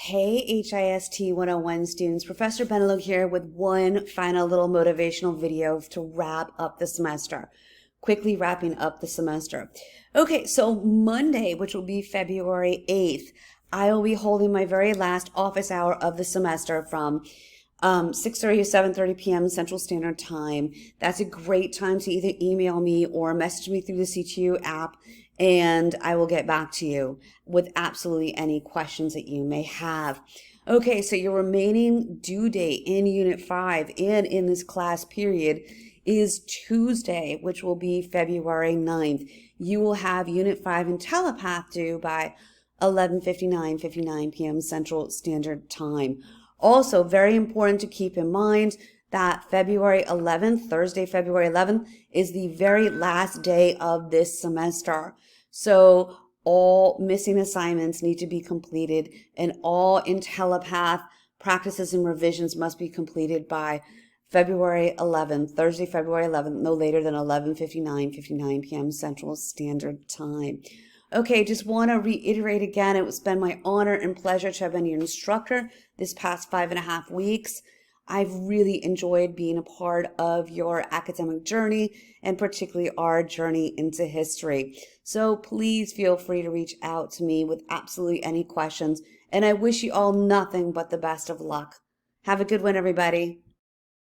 Hey, HIST 101 students, Professor Benelog here with one final little motivational video to wrap up the semester. Quickly wrapping up the semester. Okay, so Monday, which will be February 8th, I will be holding my very last office hour of the semester from 6:30 to 7:30 p.m. Central Standard Time. That's a great time to either email me or message me through the CTU app, and I will get back to you with absolutely any questions that you may have. Okay, so your remaining due date in Unit 5 and in this class period is Tuesday, which will be February 9th. You will have Unit 5 in Telepath due by 11:59 p.m. Central Standard Time. Also, very important to keep in mind that February 11th, Thursday, February 11th, is the very last day of this semester. So all missing assignments need to be completed, and all in Telepath practices and revisions must be completed by February 11th, Thursday, February 11th, no later than 11:59 p.m. Central Standard Time. Okay, just want to reiterate again, it's been my honor and pleasure to have been your instructor this past 5.5 weeks. I've really enjoyed being a part of your academic journey and particularly our journey into history. So please feel free to reach out to me with absolutely any questions. And I wish you all nothing but the best of luck. Have a good one, everybody.